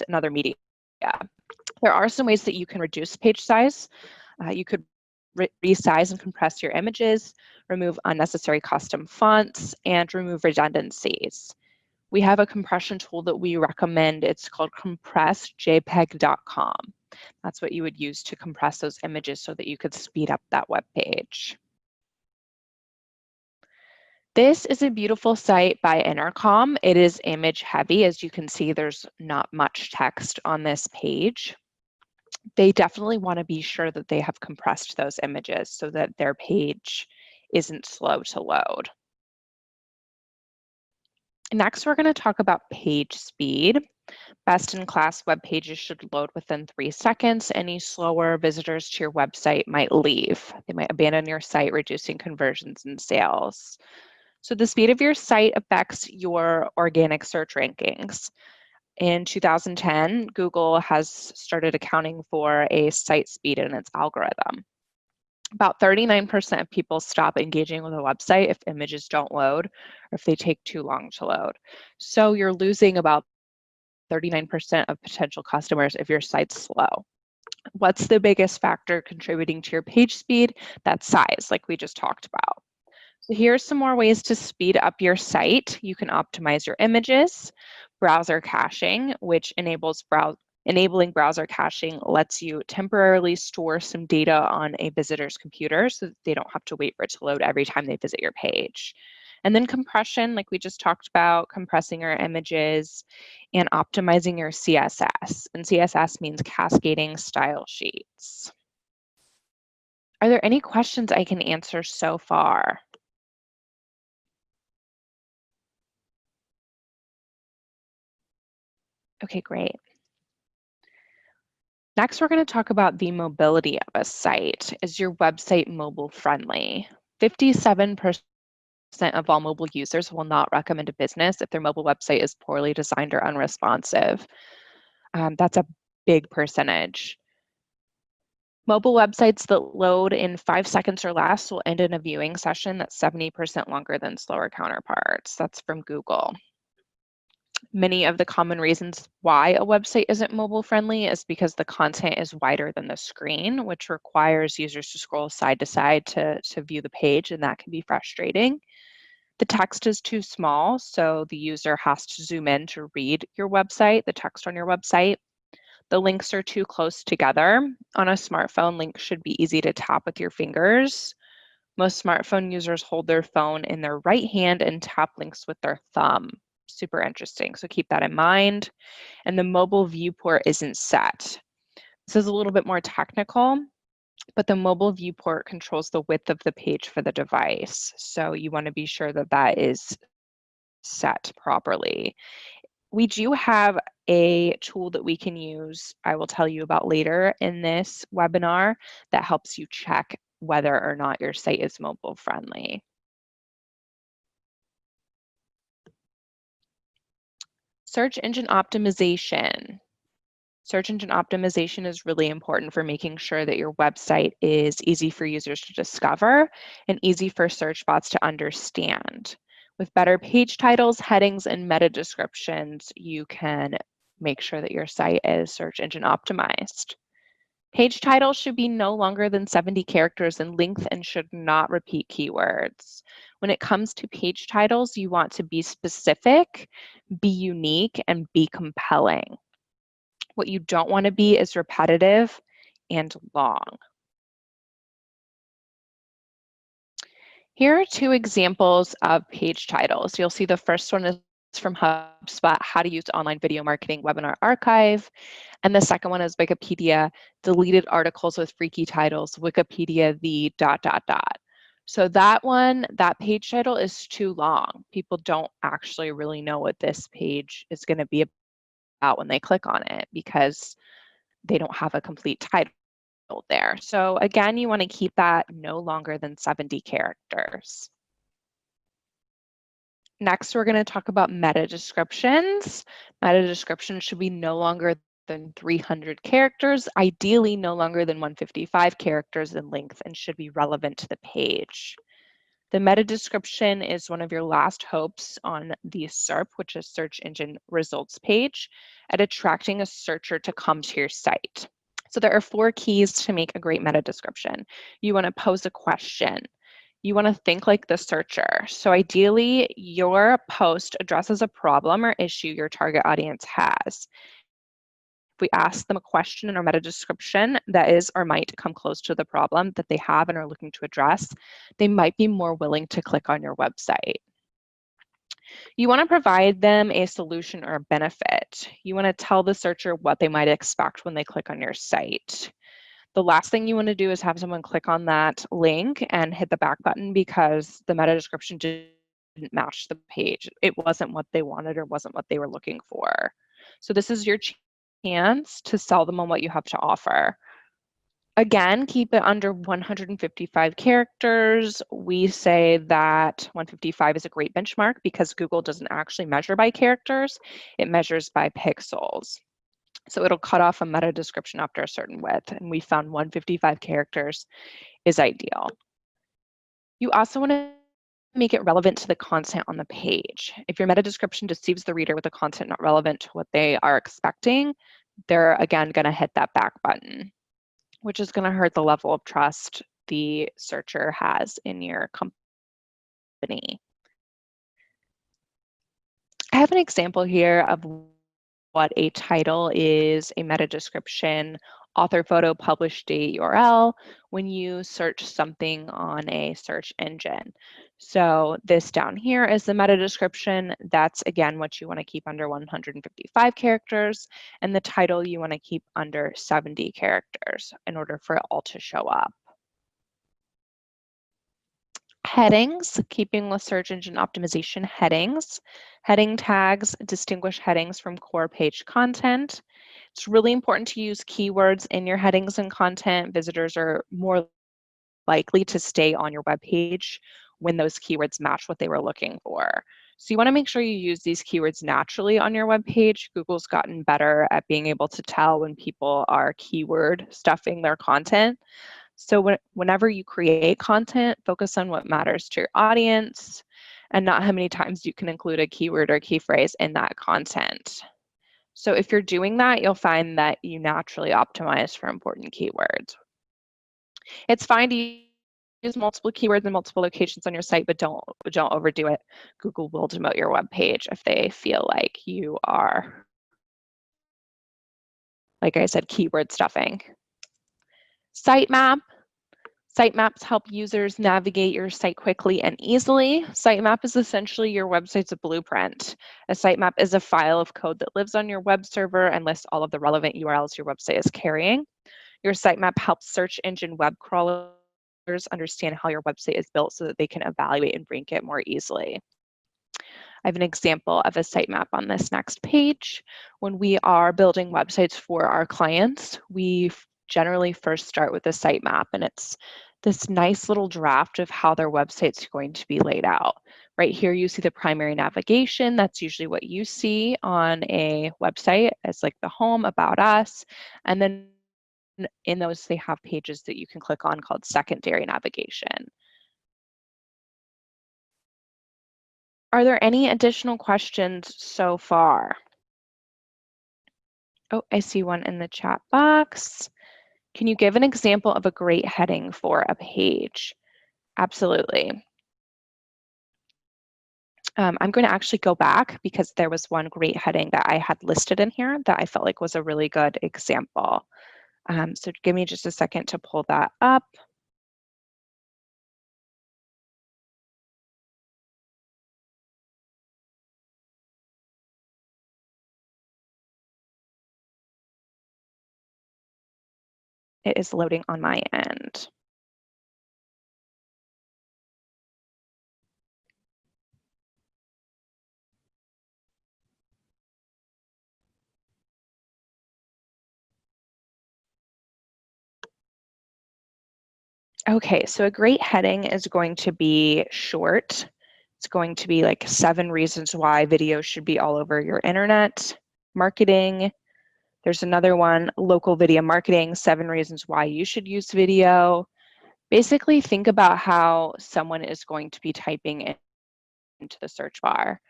images, and other media. There are some ways that you can reduce page size. You could resize and compress your images, remove unnecessary custom fonts, and remove redundancies. We have a compression tool that we recommend. It's called compressjpeg.com. That's what you would use to compress those images so that you could speed up that web page. This is a beautiful site by Intercom. It is image heavy. As you can see, there's not much text on this page. They definitely want to be sure that they have compressed those images so that their page isn't slow to load. Next, we're going to talk about page speed. Best-in-class web pages should load within 3 seconds. Any slower, visitors to your website might leave. They might abandon your site, reducing conversions and sales. So the speed of your site affects your organic search rankings. In 2010, Google has started accounting for a site speed in its algorithm. About 39% of people stop engaging with a website if images don't load or if they take too long to load. So you're losing about 39% of potential customers if your site's slow. What's the biggest factor contributing to your page speed? That's size, like we just talked about. So here's some more ways to speed up your site. You can optimize your images. Browser caching, which enabling browser caching lets you temporarily store some data on a visitor's computer so that they don't have to wait for it to load every time they visit your page. And then compression, like we just talked about, compressing your images and optimizing your CSS. And CSS means cascading style sheets. Are there any questions I can answer so far? Okay, great. Next, we're going to talk about the mobility of a site. Is your website mobile friendly? 57% of all mobile users will not recommend a business if their mobile website is poorly designed or unresponsive. That's a big percentage. Mobile websites that load in 5 seconds or less will end in a viewing session that's 70% longer than slower counterparts. That's from Google. Many of the common reasons why a website isn't mobile friendly is because the content is wider than the screen, which requires users to scroll side to side to view the page, and that can be frustrating. The text is too small, so the user has to zoom in to read your website, the text on your website. The links are too close together. On a smartphone, links should be easy to tap with your fingers. Most smartphone users hold their phone in their right hand and tap links with their thumb. Super interesting, so keep that in mind. And the mobile viewport isn't set. This is a little bit more technical, but the mobile viewport controls the width of the page for the device. So you want to be sure that that is set properly. We do have a tool that we can use, I will tell you about later in this webinar, that helps you check whether or not your site is mobile friendly. Search engine optimization. Search engine optimization is really important for making sure that your website is easy for users to discover and easy for search bots to understand. With better page titles, headings, and meta descriptions, you can make sure that your site is search engine optimized. Page titles should be no longer than 70 characters in length and should not repeat keywords. When it comes to page titles, you want to be specific, be unique, and be compelling. What you don't want to be is repetitive and long. Here are 2 examples of page titles. You'll see the first one is from HubSpot, How to Use Online Video Marketing Webinar Archive. And the second one is Wikipedia, Deleted Articles with Freaky Titles, Wikipedia the ... So that one, that page title is too long. People don't actually really know what this page is going to be about when they click on it because they don't have a complete title there. So again, you want to keep that no longer than 70 characters. Next, we're going to talk about meta descriptions. Meta descriptions should be no longer than 300 characters, ideally no longer than 155 characters in length, and should be relevant to the page. The meta description is one of your last hopes on the SERP, which is search engine results page, at attracting a searcher to come to your site. So there are 4 keys to make a great meta description. You want to pose a question. You want to think like the searcher. So ideally, your post addresses a problem or issue your target audience has. If we ask them a question in our meta description that is or might come close to the problem that they have and are looking to address, they might be more willing to click on your website. You want to provide them a solution or a benefit. You want to tell the searcher what they might expect when they click on your site. The last thing you want to do is have someone click on that link and hit the back button because the meta description didn't match the page. It wasn't what they wanted or wasn't what they were looking for. So this is your chance to sell them on what you have to offer. Again, keep it under 155 characters. We say that 155 is a great benchmark because Google doesn't actually measure by characters, it measures by pixels. So it'll cut off a meta description after a certain width, and we found 155 characters is ideal. You also want to make it relevant to the content on the page. If your meta description deceives the reader with the content not relevant to what they are expecting, they're again going to hit that back button, which is going to hurt the level of trust the searcher has in your company. I have an example here of what a title is, a meta description, author photo, published date, URL, when you search something on a search engine. So this down here is the meta description. That's again what you want to keep under 155 characters, and the title you want to keep under 70 characters in order for it all to show up. Headings, keeping with search engine optimization headings. Heading tags distinguish headings from core page content. It's really important to use keywords in your headings and content. Visitors are more likely to stay on your web page when those keywords match what they were looking for. So you want to make sure you use these keywords naturally on your web page. Google's gotten better at being able to tell when people are keyword stuffing their content. So whenever you create content, focus on what matters to your audience and not how many times you can include a keyword or key phrase in that content. So if you're doing that, you'll find that you naturally optimize for important keywords. It's fine to use multiple keywords in multiple locations on your site, but don't overdo it. Google will demote your web page if they feel like you are, like I said, keyword stuffing. Sitemap. Sitemaps help users navigate your site quickly and easily. Sitemap is essentially your website's blueprint. A sitemap is a file of code that lives on your web server and lists all of the relevant URLs your website is carrying. Your sitemap helps search engine web crawlers understand how your website is built so that they can evaluate and rank it more easily. I have an example of a sitemap on this next page. When we are building websites for our clients, we generally first start with a sitemap, and it's this nice little draft of how their website's going to be laid out. Right here, you see the primary navigation. That's usually what you see on a website as like the home, about us. And then in those, they have pages that you can click on called secondary navigation. Are there any additional questions so far? Oh, I see one in the chat box. Can you give an example of a great heading for a page? Absolutely. I'm going to actually go back because there was one great heading that I had listed in here that I felt like was a really good example. So give me just a second to pull that up. It is loading on my end. Okay, so a great heading is going to be short. It's going to be like 7 reasons why video should be all over your internet marketing. There's another one, local video marketing, 7 reasons why you should use video. Basically, think about how someone is going to be typing into the search bar.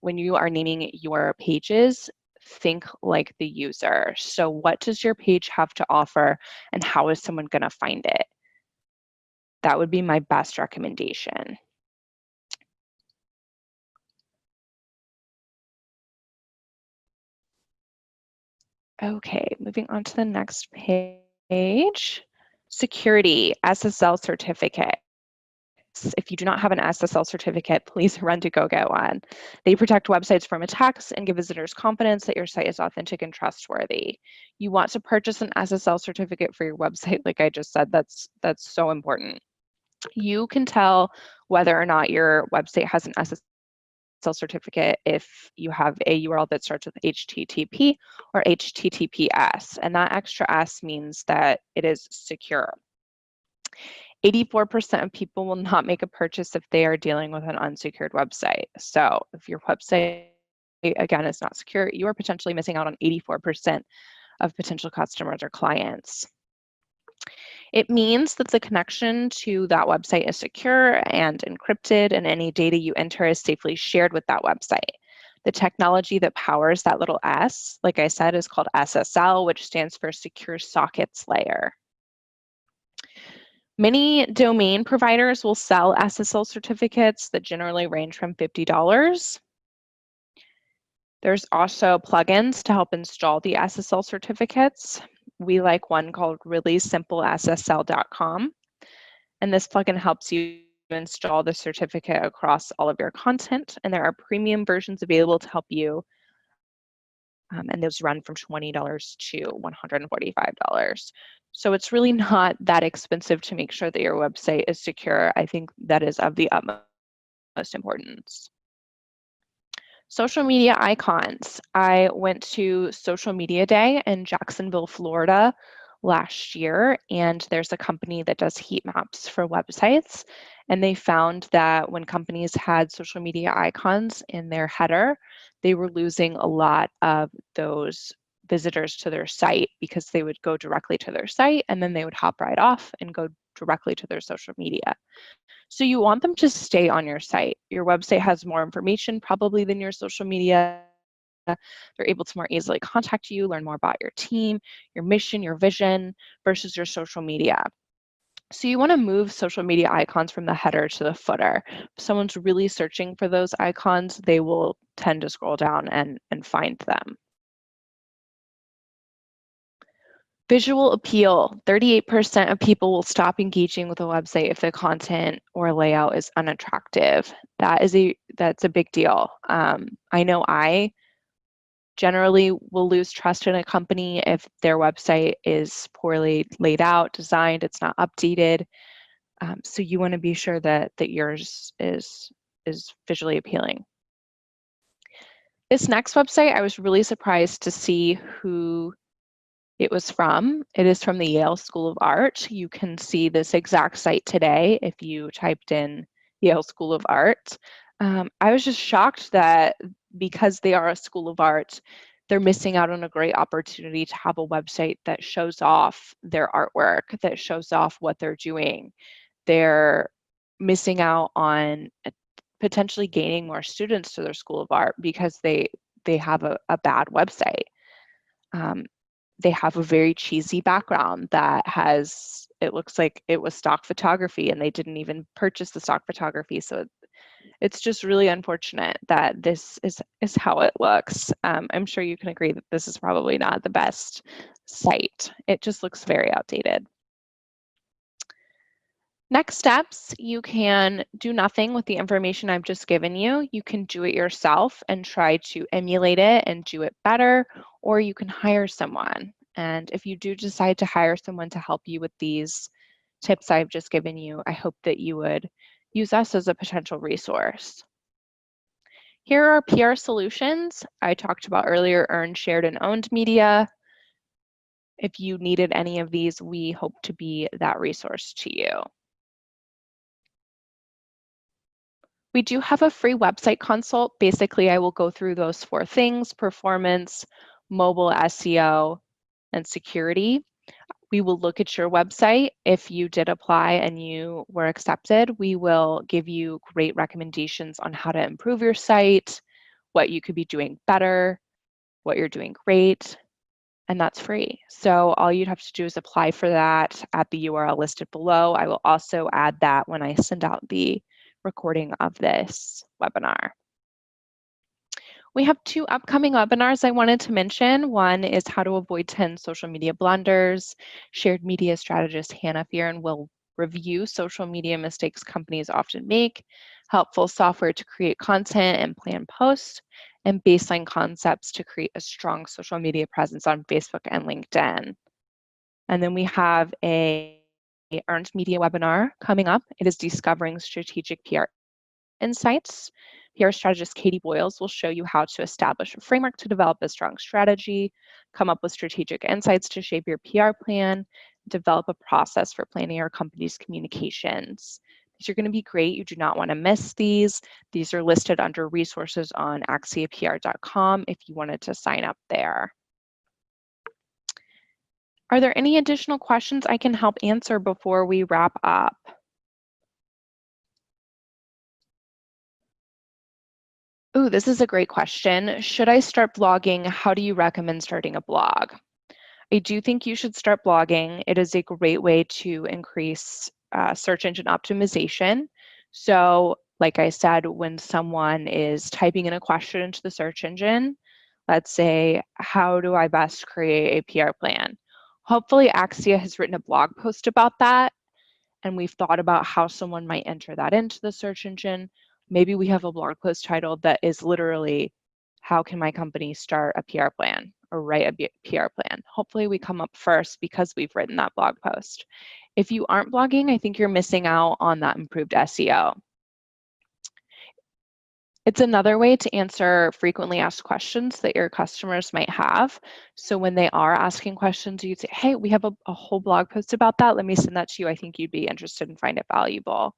When you are naming your pages, think like the user. So what does your page have to offer and how is someone going to find it? That would be my best recommendation. Okay, moving on to the next page. Security, SSL certificate. If you do not have an SSL certificate, please run to go get one. They protect websites from attacks and give visitors confidence that your site is authentic and trustworthy. You want to purchase an SSL certificate for your website, like I just said, that's so important. You can tell whether or not your website has an SSL certificate if you have a URL that starts with HTTP or HTTPS, and that extra S means that it is secure. 84% of people will not make a purchase if they are dealing with an unsecured website. So if your website, again, is not secure, you are potentially missing out on 84% of potential customers or clients. It means that the connection to that website is secure and encrypted, and any data you enter is safely shared with that website. The technology that powers that little S, like I said, is called SSL, which stands for Secure Sockets Layer. Many domain providers will sell SSL certificates that generally range from $50. There's also plugins to help install the SSL certificates. We like one called reallysimplessl.com, and this plugin helps you install the certificate across all of your content, and there are premium versions available to help you, and those run from $20 to $145. So it's really not that expensive to make sure that your website is secure. I think that is of the utmost importance. Social media icons. I went to Social Media Day in Jacksonville, Florida last year, and there's a company that does heat maps for websites. And they found that when companies had social media icons in their header, they were losing a lot of those visitors to their site because they would go directly to their site and then they would hop right off and go directly to their social media. So you want them to stay on your site. Your website has more information probably than your social media. They're able to more easily contact you, learn more about your team, your mission, your vision versus your social media. So you want to move social media icons from the header to the footer. If someone's really searching for those icons, they will tend to scroll down and find them. Visual appeal. 38% of people will stop engaging with a website if the content or layout is unattractive. That's a big deal. I know I generally will lose trust in a company if their website is poorly laid out, designed, it's not updated. So you want to be sure that yours is visually appealing. This next website, I was really surprised to see who it was from. It is from the Yale School of Art. You can see this exact site today if you typed in Yale School of Art. I was just shocked that because they are a school of art, they're missing out on a great opportunity to have a website that shows off their artwork, that shows off what they're doing. They're missing out on potentially gaining more students to their school of art because they have a bad website. They have a very cheesy background that has, it looks like it was stock photography and they didn't even purchase the stock photography. So it's just really unfortunate that this is how it looks. I'm sure you can agree that this is probably not the best site. It just looks very outdated. Next steps, you can do nothing with the information I've just given you. You can do it yourself and try to emulate it and do it better, or you can hire someone. And if you do decide to hire someone to help you with these tips I've just given you, I hope that you would use us as a potential resource. Here are PR solutions. I talked about earlier, earned, shared, and owned media. If you needed any of these, we hope to be that resource to you. We do have a free website consult. Basically, I will go through those 4 things: performance, mobile SEO, and security. We will look at your website. If you did apply and you were accepted, we will give you great recommendations on how to improve your site, what you could be doing better, what you're doing great, and that's free. So all you'd have to do is apply for that at the URL listed below. I will also add that when I send out the recording of this webinar. We have 2 upcoming webinars I wanted to mention. One is how to avoid 10 social media blunders. Shared media strategist Hannah Fearon will review social media mistakes companies often make, helpful software to create content and plan posts, and baseline concepts to create a strong social media presence on Facebook and LinkedIn. And then we have a earned media webinar coming up. It is discovering strategic PR insights. PR strategist Katie Boyles will show you how to establish a framework to develop a strong strategy, come up with strategic insights to shape your PR plan, develop a process for planning your company's communications. These are going to be great. You do not want to miss these. These are listed under resources on axiapr.com if you wanted to sign up there. Are there any additional questions I can help answer before we wrap up? Ooh, this is a great question. Should I start blogging? How do you recommend starting a blog? I do think you should start blogging. It is a great way to increase search engine optimization. So, like I said, when someone is typing in a question into the search engine, let's say, how do I best create a PR plan? Hopefully, Axia has written a blog post about that, and we've thought about how someone might enter that into the search engine. Maybe we have a blog post title that is literally, how can my company start a PR plan or write a PR plan? Hopefully we come up first because we've written that blog post. If you aren't blogging, I think you're missing out on that improved SEO. It's another way to answer frequently asked questions that your customers might have. So when they are asking questions, you say, hey, we have a whole blog post about that. Let me send that to you. I think you'd be interested and find it valuable.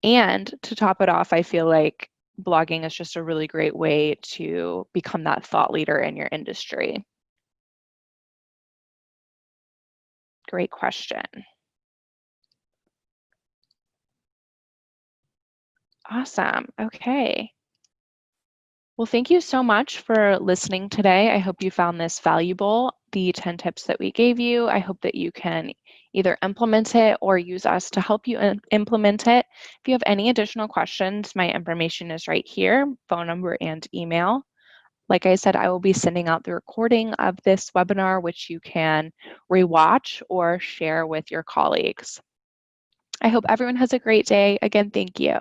And to top it off, I feel like blogging is just a really great way to become that thought leader in your industry. Great question. Awesome. Okay. Well, thank you so much for listening today. I hope you found this valuable, the 10 tips that we gave you. I hope that you can either implement it or use us to help you implement it. If you have any additional questions, my information is right here, phone number and email. Like I said, I will be sending out the recording of this webinar, which you can rewatch or share with your colleagues. I hope everyone has a great day. Again, thank you.